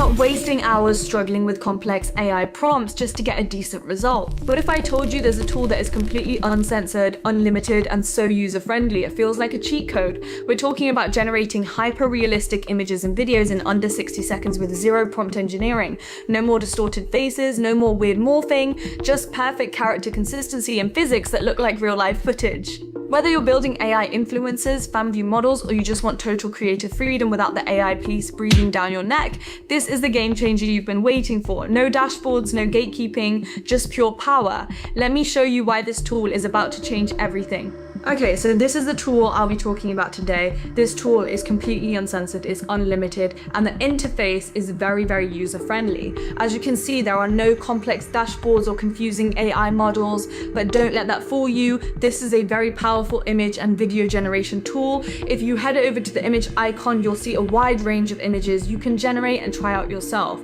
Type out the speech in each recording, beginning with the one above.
not wasting hours struggling with complex AI prompts just to get a decent result. But if I told you there's a tool that is completely uncensored, unlimited, and so user-friendly, it feels like a cheat code. We're talking about generating hyper-realistic images and videos in under 60 seconds with zero prompt engineering. No more distorted faces, no more weird morphing, just perfect character consistency and physics that look like real-life footage. Whether you're building AI influencers, fan view models, or you just want total creative freedom without the AI police breathing down your neck, this is the game changer you've been waiting for. No dashboards, no gatekeeping, just pure power. Let me show you why this tool is about to change everything. Okay, so this is the tool I'll be talking about today. This tool is completely uncensored, it's unlimited, and the interface is very, very user-friendly. As you can see, there are no complex dashboards or confusing AI models, but don't let that fool you. This is a very powerful image and video generation tool. If you head over to the image icon, you'll see a wide range of images you can generate and try out yourself.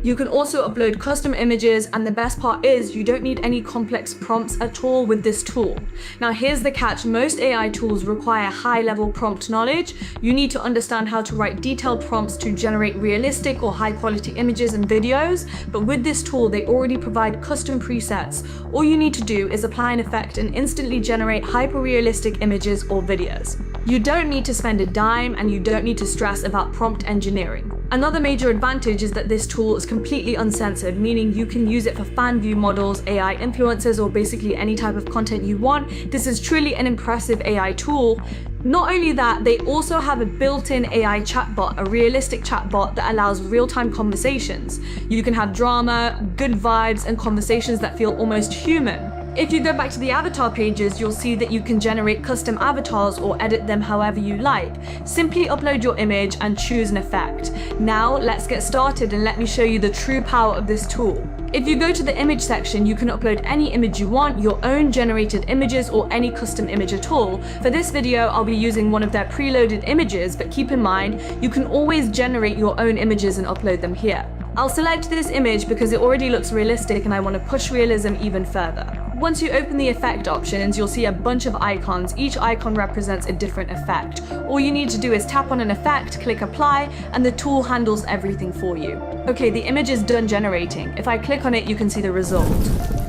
You can also upload custom images, and the best part is you don't need any complex prompts at all with this tool. Now here's the catch, most AI tools require high-level prompt knowledge. You need to understand how to write detailed prompts to generate realistic or high-quality images and videos, but with this tool they already provide custom presets. All you need to do is apply an effect and instantly generate hyper-realistic images or videos. You don't need to spend a dime, and you don't need to stress about prompt engineering. Another major advantage is that this tool is completely uncensored, meaning you can use it for fan view models, AI influencers, or basically any type of content you want. This is truly an impressive AI tool. Not only that, they also have a built-in AI chatbot, a realistic chatbot that allows real-time conversations. You can have drama, good vibes, and conversations that feel almost human. If you go back to the avatar pages, you'll see that you can generate custom avatars or edit them however you like. Simply upload your image and choose an effect. Now let's get started and let me show you the true power of this tool. If you go to the image section, you can upload any image you want, your own generated images or any custom image at all. For this video, I'll be using one of their preloaded images, but keep in mind, you can always generate your own images and upload them here. I'll select this image because it already looks realistic and I want to push realism even further. Once you open the effect options, you'll see a bunch of icons. Each icon represents a different effect. All you need to do is tap on an effect, click apply, and the tool handles everything for you. Okay, the image is done generating. If I click on it, you can see the result.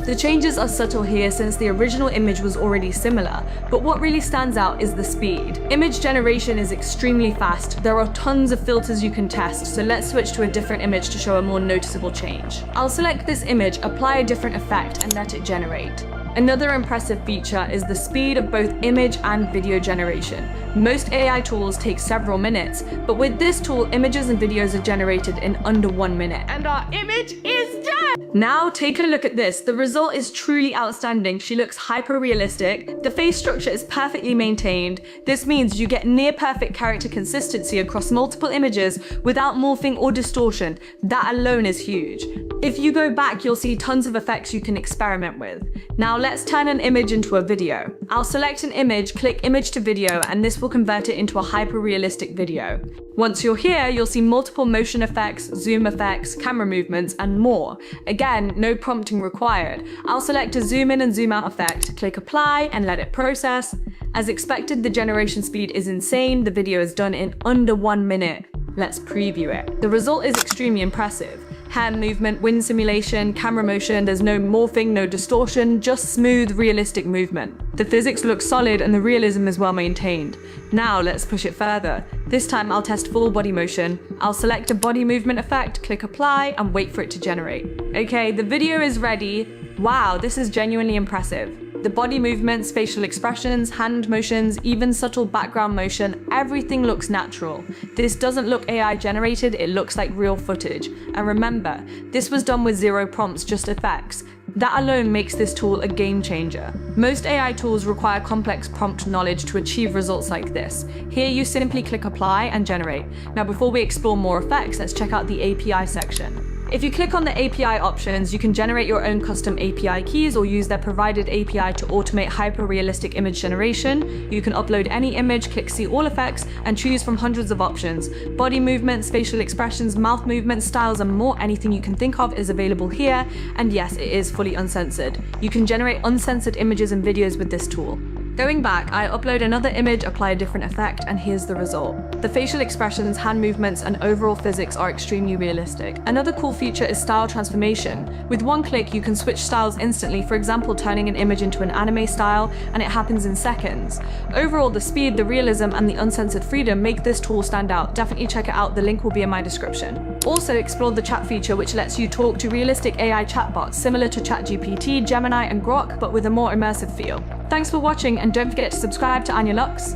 The changes are subtle here since the original image was already similar, but what really stands out is the speed. Image generation is extremely fast. There are tons of filters you can test, so let's switch to a different image to show a more noticeable change. I'll select this image, apply a different effect, and let it generate. Another impressive feature is the speed of both image and video generation. Most AI tools take several minutes, but with this tool, images and videos are generated in under 1 minute. And our image is done! Now take a look at this. The result is truly outstanding. She looks hyper-realistic. The face structure is perfectly maintained. This means you get near-perfect character consistency across multiple images without morphing or distortion. That alone is huge. If you go back, you'll see tons of effects you can experiment with. Now let's turn an image into a video. I'll select an image, click image to video, and this will convert it into a hyper-realistic video. Once you're here, you'll see multiple motion effects, zoom effects, camera movements, and more. Again, no prompting required. I'll select a zoom in and zoom out effect, click apply, and let it process. As expected, the generation speed is insane. The video is done in under 1 minute. Let's preview it. The result is extremely impressive. Hand movement, wind simulation, camera motion, there's no morphing, no distortion, just smooth, realistic movement. The physics look solid and the realism is well maintained. Now let's push it further. This time I'll test full body motion. I'll select a body movement effect, click apply, and wait for it to generate. Okay, the video is ready. Wow, this is genuinely impressive. The body movements, facial expressions, hand motions, even subtle background motion, everything looks natural. This doesn't look AI generated, it looks like real footage. And remember, this was done with zero prompts, just effects. That alone makes this tool a game changer. Most AI tools require complex prompt knowledge to achieve results like this. Here you simply click apply and generate. Now before we explore more effects, let's check out the API section. If you click on the API options, you can generate your own custom API keys or use their provided API to automate hyper-realistic image generation. You can upload any image, click see all effects, and choose from hundreds of options. Body movements, facial expressions, mouth movements, styles, and more, anything you can think of is available here. And yes, it is fully uncensored. You can generate uncensored images and videos with this tool. Going back, I upload another image, apply a different effect, and here's the result. The facial expressions, hand movements, and overall physics are extremely realistic. Another cool feature is style transformation. With one click, you can switch styles instantly, for example, turning an image into an anime style, and it happens in seconds. Overall, the speed, the realism, and the uncensored freedom make this tool stand out. Definitely check it out, the link will be in my description. Also, explore the chat feature, which lets you talk to realistic AI chatbots similar to ChatGPT, Gemini, and Grok, but with a more immersive feel. Thanks for watching, and don't forget to subscribe to Anya Lux.